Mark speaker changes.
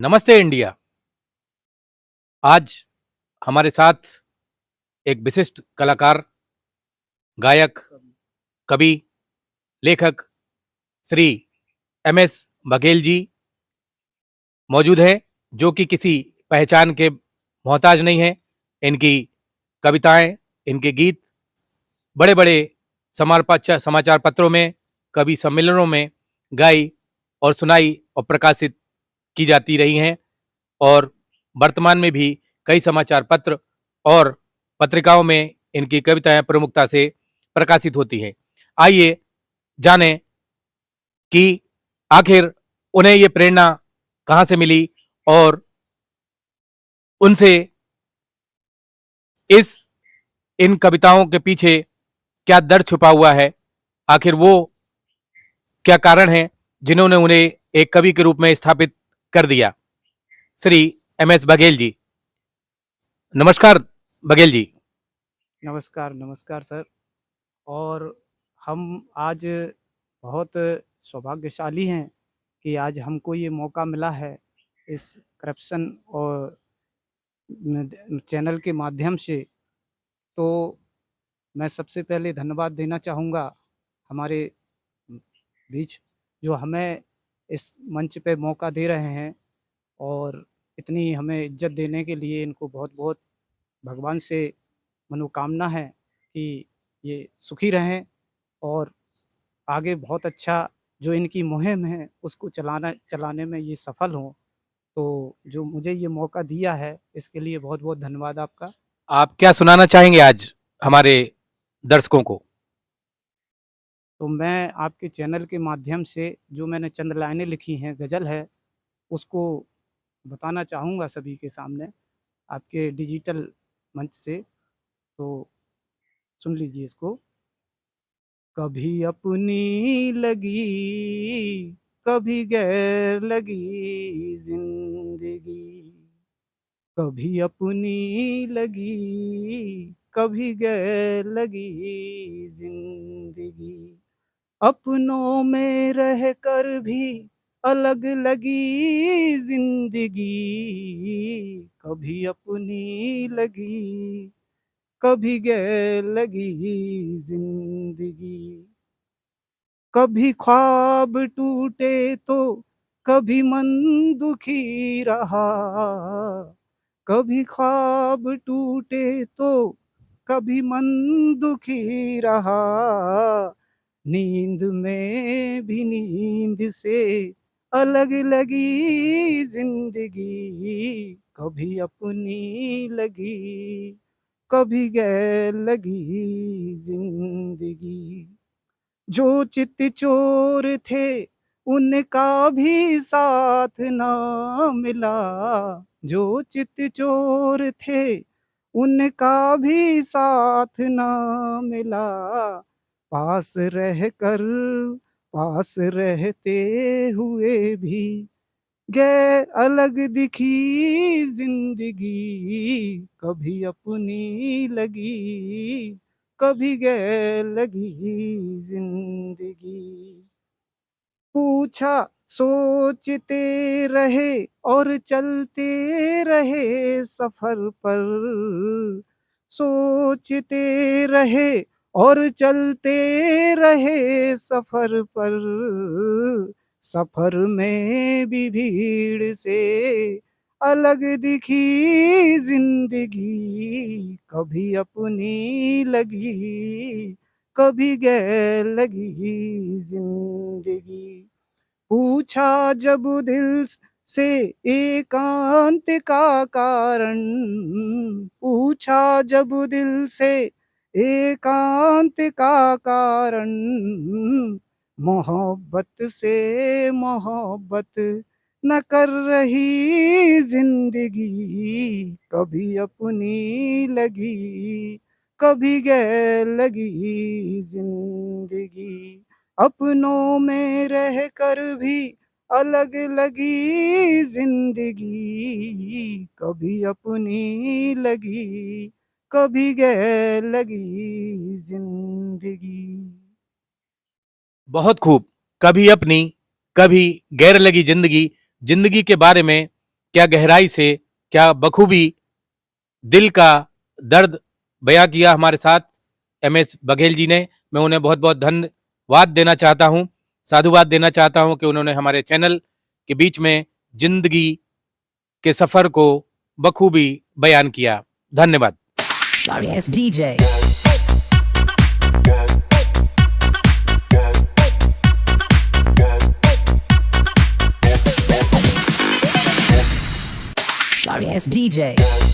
Speaker 1: नमस्ते इंडिया। आज हमारे साथ एक विशिष्ट कलाकार, गायक, कवि, लेखक श्री एमएस बघेल जी मौजूद हैं, जो कि किसी पहचान के मोहताज नहीं हैं। इनकी कविताएं, इनके गीत बड़े-बड़े समाचार पत्रों में, कवि सम्मेलनों में गाई और सुनाई और प्रकाशित की जाती रही हैं और वर्तमान में भी कई समाचार पत्र और पत्रिकाओं में इनकी कविताएं प्रमुखता से प्रकाशित होती हैं। आइए जानें कि आखिर उन्हें ये प्रेरणा कहाँ से मिली और उनसे इन कविताओं के पीछे क्या दर्द छुपा हुआ है। आखिर वो क्या कारण है जिन्होंने उन्हें एक कवि के रूप में स्थापित कर दिया। श्री एमएस बघेल जी, नमस्कार बघेल जी।
Speaker 2: नमस्कार, नमस्कार सर। और हम आज बहुत सौभाग्यशाली हैं कि आज हमको ये मौका मिला है इस करप्शन और चैनल के माध्यम से। तो मैं सबसे पहले धन्यवाद देना चाहूँगा हमारे बीच जो हमें इस मंच पे मौका दे रहे हैं और इतनी हमें इज्जत देने के लिए इनको बहुत-बहुत भगवान से मनोकामना है कि ये सुखी रहें और आगे बहुत अच्छा जो इनकी मुहिम है उसको चलाने में ये सफल हों। तो जो मुझे ये मौका दिया है इसके लिए बहुत-बहुत धन्यवाद आपका।
Speaker 1: आप क्या सुनाना चाहेंगे आज हमारे दर्शकों को?
Speaker 2: तो मैं आपके चैनल के माध्यम से जो मैंने चंद लाइनें लिखी हैं, गज़ल है, उसको बताना चाहूँगा सभी के सामने आपके डिजिटल मंच से। तो सुन लीजिए इसको। कभी अपनी लगी, कभी गैर लगी ज़िंदगी, कभी अपनी लगी, कभी गैर लगी ज़िंदगी, अपनों में रहकर भी अलग लगी ज़िंदगी, कभी अपनी लगी, कभी गैर लगी ज़िंदगी। कभी ख्वाब टूटे तो कभी मन दुखी रहा, कभी ख्वाब टूटे तो कभी मन दुखी रहा, नींद में भी नींद से अलग लगी ज़िंदगी, कभी अपनी लगी, कभी गैर लगी ज़िंदगी। जो चित चोर थे उनका भी साथ ना मिला, जो चित चोर थे उनका भी साथ ना मिला, पास रहकर पास रहते हुए भी गए अलग दिखी जिंदगी, कभी अपनी लगी, कभी गैर लगी जिंदगी। पूछा सोचते रहे और चलते रहे सफर पर, सोचते रहे और चलते रहे सफर पर, सफर में भी भीड़ से अलग दिखी जिंदगी, कभी अपनी लगी, कभी गैर लगी जिंदगी। पूछा जब दिल से एकांत का कारण, पूछा जब दिल से एकांत का कारण, मोहब्बत से मोहब्बत न कर रही जिंदगी, कभी अपनी लगी, कभी गैर लगी जिंदगी, अपनों में रह कर भी अलग लगी जिंदगी, कभी अपनी लगी, कभी गैर लगी जिंदगी।
Speaker 1: बहुत खूब। कभी अपनी, कभी गैर लगी जिंदगी, जिंदगी के बारे में क्या गहराई से, क्या बखूबी दिल का दर्द बयां किया हमारे साथ MS बघेल जी ने। मैं उन्हें बहुत बहुत धन्यवाद देना चाहता हूं, साधुवाद देना चाहता हूं कि उन्होंने हमारे चैनल के बीच में जिंदगी के सफर को बखूबी बयान किया। धन्यवाद।
Speaker 3: Sorry ass DJ. Sorry ass DJ.